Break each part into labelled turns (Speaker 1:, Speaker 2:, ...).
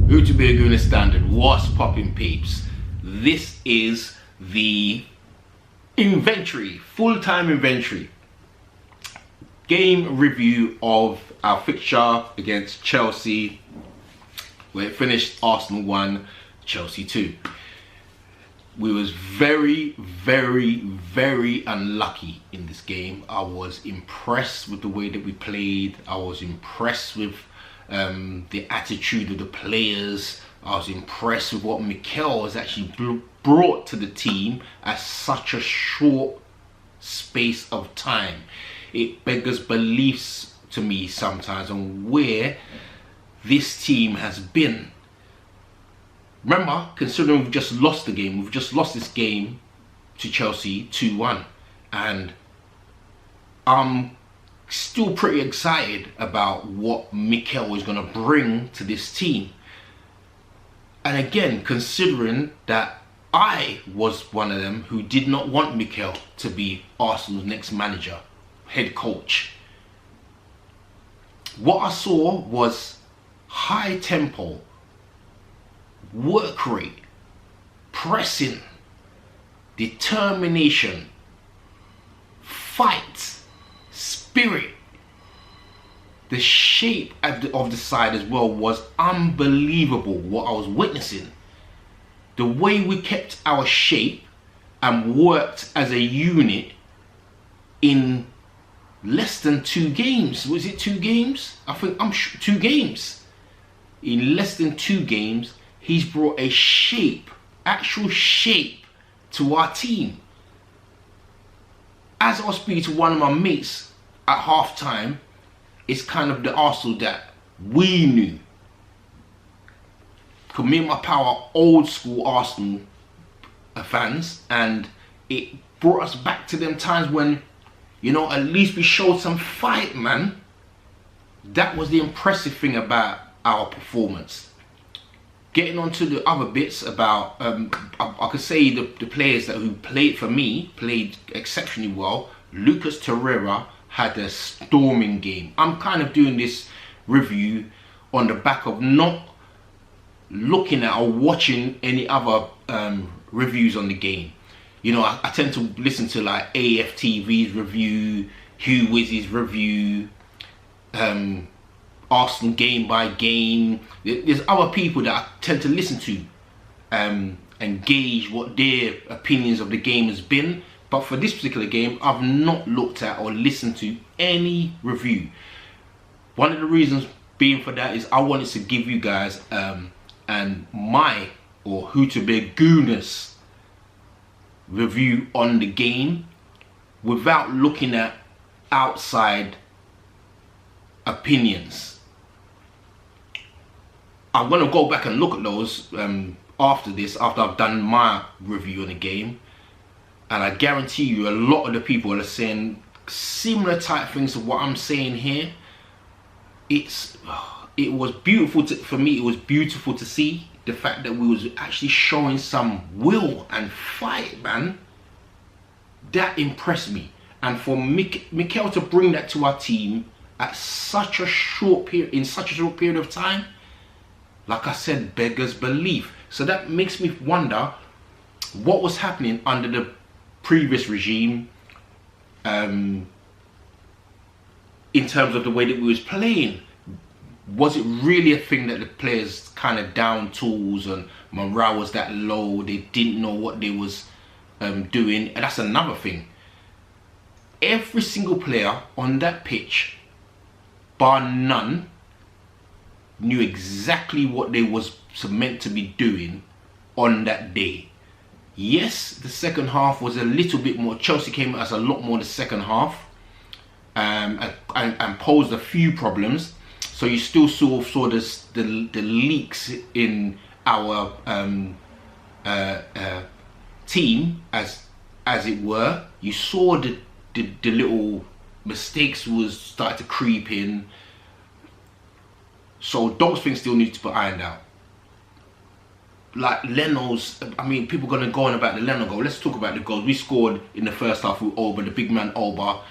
Speaker 1: Who to be a gooner standard? What's popping, peeps? This is the inventory, full-time inventory game review of our fixture against Chelsea, where it finished Arsenal 1, Chelsea 2. We was very unlucky in this game. I was impressed with the way that we played. I was impressed with the attitude of the players. I was impressed with what Mikel has actually brought to the team at such a short space of time. It beggars beliefs to me sometimes on where this team has been. Remember, considering we've just lost the game, we've just lost this game to Chelsea 2-1, and I'm still pretty excited about what Mikel is going to bring to this team. And again, considering that I was one of them who did not want Mikel to be Arsenal's next manager, head coach, what I saw was high tempo, work rate, pressing, determination, fight, spirit. The shape of the side as well was unbelievable what I was witnessing. The way we kept our shape and worked as a unit in less than 2 games. Was it 2 games? I think 2 games. In less than 2 games, he's brought a shape, actual shape to our team. As I was speaking to one of my mates at half time, it's kind of the Arsenal that we knew. Because me and my pal are old school Arsenal fans, and it brought us back to them times when, you know, at least we showed some fight, man. That was the impressive thing about our performance. Getting on to the other bits about, I could say the players who played for me played exceptionally well. Lucas Torreira had a storming game. I'm kind of doing this review on the back of not looking at or watching any other reviews on the game. You know, I tend to listen to like AFTV's review, Hugh Wizzy's review, Arsenal game by game. There's other people that I tend to listen to and gauge what their opinions of the game has been. But for this particular game, I've not looked at or listened to any review. One of the reasons being for that is I wanted to give you guys and my, or Who to Be a Gooner's review on the game without looking at outside opinions. I'm going to go back and look at those after this, after I've done my review on the game. And I guarantee you a lot of the people are saying similar type things to what I'm saying here. It was beautiful for me. It was beautiful to see the fact that we was actually showing some will and fight, man. That impressed me. And for Mikel to bring that to our team at such a short period, in such a short period of time, like I said, beggars belief. So that makes me wonder what was happening under the previous regime in terms of the way that we was playing. Was it really a thing that the players kind of down tools and morale was that low, they didn't know what they was doing? And that's another thing. Every single player on that pitch, bar none, knew exactly what they was meant to be doing on that day. Yes, the second half was a little bit more. Chelsea came at us a lot more the second half and posed a few problems. So you still saw the leaks in our team, as it were. You saw the little mistakes was starting to creep in. So those things still need to be ironed out. Like Leno's, I mean, people are going to go on about the Leno goal. Let's talk about the goals. We scored in the first half with AUBA, the big man AUBA.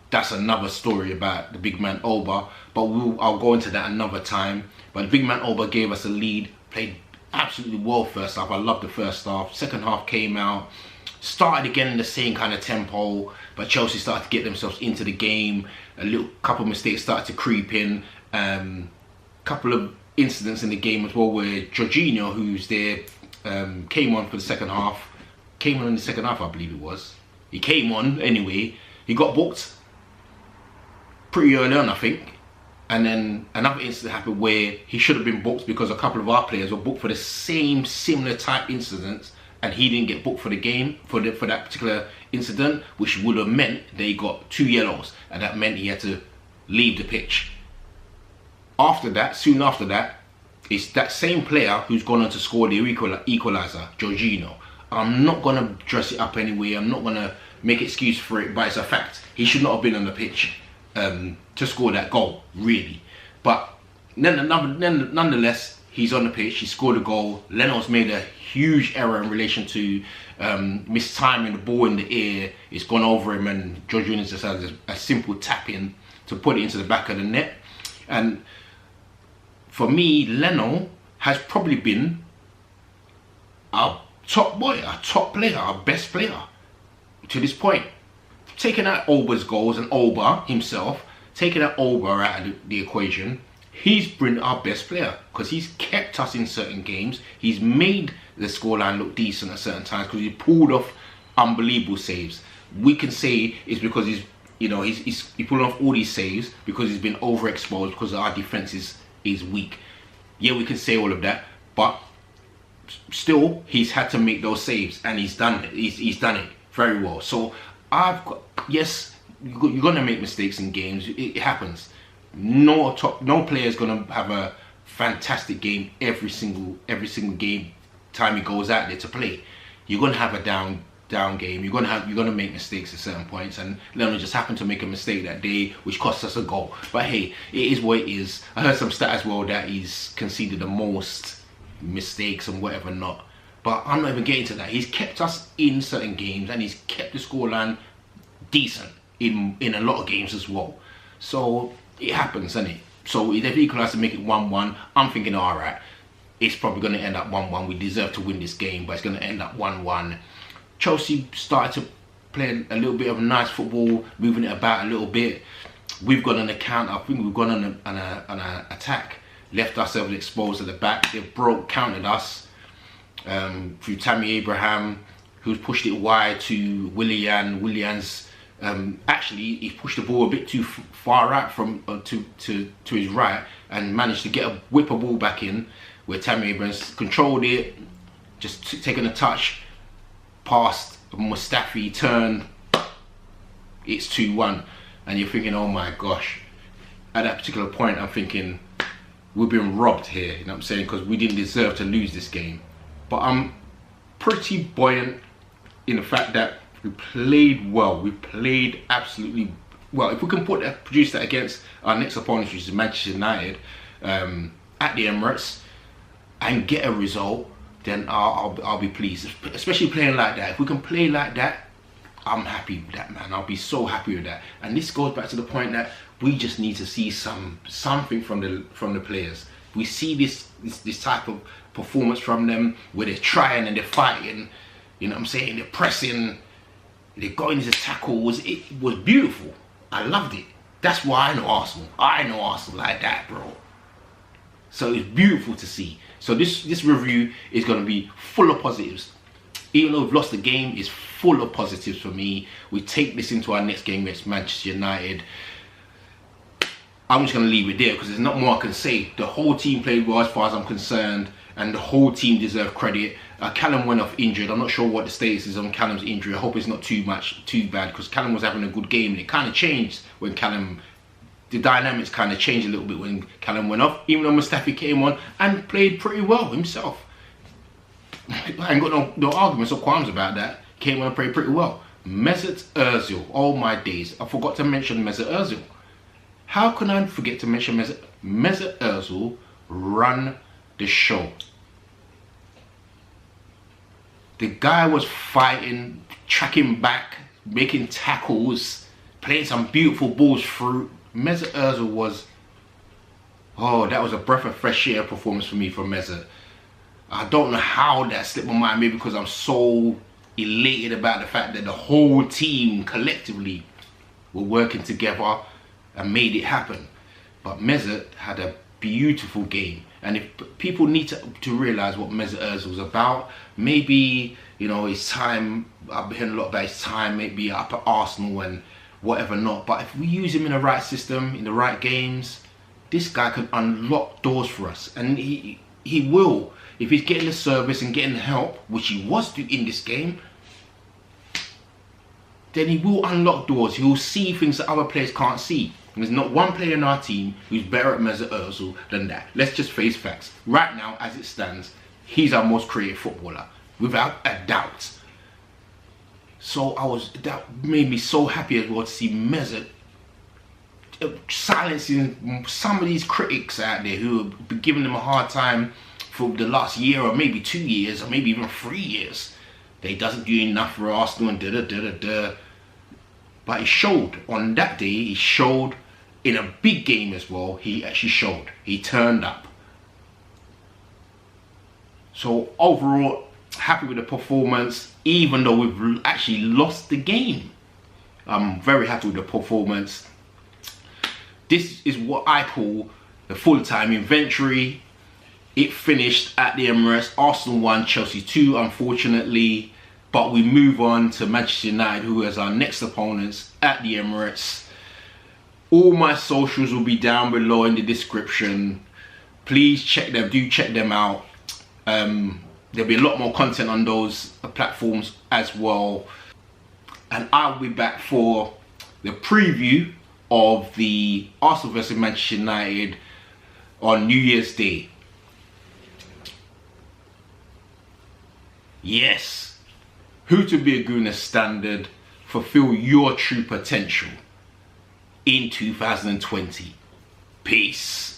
Speaker 1: that's another story about the big man AUBA, but I'll go into that another time. But the big man AUBA gave us a lead, played absolutely well first half. I loved the first half. Second half came out, started again in the same kind of tempo, but Chelsea started to get themselves into the game. Couple of mistakes started to creep in. Couple of incidents in the game as well where Jorginho, who's there, came on for the second half. Came on in the second half, I believe it was. He came on anyway. He got booked pretty early on, I think. And then another incident happened where he should have been booked because a couple of our players were booked for the same similar type incidents, and he didn't get booked for the game for that particular incident, which would have meant they got 2 yellows, and that meant he had to leave the pitch. After that, soon after that, it's that same player who's gone on to score the equaliser, Jorginho. I'm not gonna dress it up anyway. I'm not gonna make excuse for it, but it's a fact. He should not have been on the pitch to score that goal, really. But nonetheless, he's on the pitch. He scored a goal. Leno's made a huge error in relation to mistiming the ball in the air. It's gone over him, and Jorginho just has a simple tap in to put it into the back of the net. And for me, Leno has probably been our top boy, our top player, our best player to this point. Taking out AUBA's goals and AUBA himself, taking out AUBA out of the equation, he's been our best player because he's kept us in certain games. He's made the scoreline look decent at certain times because he pulled off unbelievable saves. We can say it's because he's pulled off all these saves because he's been overexposed because our defense is weak. Yeah, we can say all of that, but still he's had to make those saves, and he's done it. He's done it very well. So yes, you're gonna make mistakes in games. It happens. No player is gonna have a fantastic game every single game time he goes out there to play. You're gonna have a down game. You're gonna make mistakes at certain points, and Leno just happened to make a mistake that day, which cost us a goal. But hey, it is what it is. I heard some stat as well that he's conceded the most mistakes and whatever not. But I'm not even getting to that. He's kept us in certain games, and he's kept the scoreline decent in a lot of games as well. So it happens, doesn't it? So if he equalised to make it 1-1, I'm thinking, all right, it's probably going to end up 1-1. We deserve to win this game, but it's going to end up 1-1. Chelsea started to play a little bit of nice football, moving it about a little bit. We've gone on a counter. I think we've gone on an attack, left ourselves exposed at the back. They countered us through Tammy Abraham, who's pushed it wide to Willian. Willian's actually he pushed the ball a bit too far out from to his right, and managed to get a whip a ball back in, where Tammy Abrahams controlled it, just taking a touch past Mustafi, turn, it's 2-1, and you're thinking, oh my gosh. At that particular point, I'm thinking, we've been robbed here, you know what I'm saying, because we didn't deserve to lose this game. But I'm pretty buoyant in the fact that we played well. We played absolutely well. If we can produce that against our next opponent, which is Manchester United, at the Emirates, and get a result, then I'll be pleased. Especially playing like that. If we can play like that, I'm happy with that, man. I'll be so happy with that. And this goes back to the point that we just need to see something from the players. We see this type of performance from them where they're trying and they're fighting, you know what I'm saying, they're pressing, they're going into tackles. It was beautiful. I loved it. That's why I know Arsenal. I know Arsenal like that, bro. So it's beautiful to see. So this review is going to be full of positives. Even though we've lost the game, it's full of positives for me. We take this into our next game against Manchester United. I'm just going to leave it there because there's not more I can say. The whole team played well as far as I'm concerned, and the whole team deserve credit. Callum went off injured. I'm not sure what the status is on Callum's injury. I hope it's not too bad, because Callum was having a good game, and it kind of changed when the dynamics kind of changed a little bit when Callum went off, even though Mustafi came on and played pretty well himself. I ain't got no arguments or qualms about that. Came on and played pretty well. Mesut Ozil, oh my days, I forgot to mention Mesut Ozil. How can I forget to mention Mesut Ozil run the show? The guy was fighting, tracking back, making tackles, playing some beautiful balls through. Mesut Ozil was, oh, that was a breath of fresh air performance for me from Mesut. I don't know how that slipped my mind, maybe because I'm so elated about the fact that the whole team collectively were working together and made it happen. But Mesut had a beautiful game, and if people need to realize what Mesut Ozil was about, maybe, you know, his time, I've been hearing a lot about his time maybe up at Arsenal and whatever not, but if we use him in the right system, in the right games, this guy can unlock doors for us, and he will. If he's getting the service and getting the help, which he was in this game, then he will unlock doors. He will see things that other players can't see. And there's not one player in our team who's better at Mesut Ozil than that. Let's just face facts. Right now, as it stands, he's our most creative footballer, without a doubt. So that made me so happy as well to see Mesut silencing some of these critics out there who have been giving him a hard time for the last year, or maybe 2 years, or maybe even 3 years. That he doesn't do enough for Arsenal and da-da-da-da-da. But he showed on that day, he showed in a big game as well, he actually showed. He turned up. So overall, happy with the performance, even though we've actually lost the game. I'm very happy with the performance. This is what I call the full-time inventory. It finished at the Emirates. Arsenal 1, Chelsea 2, unfortunately. But we move on to Manchester United, who is our next opponents at the Emirates. All my socials will be down below in the description. Please check them. Do check them out. There'll be a lot more content on those platforms as well. And I'll be back for the preview of the Arsenal versus Manchester United on New Year's Day. Yes, who to be a Gooner standard, fulfill your true potential in 2020. Peace.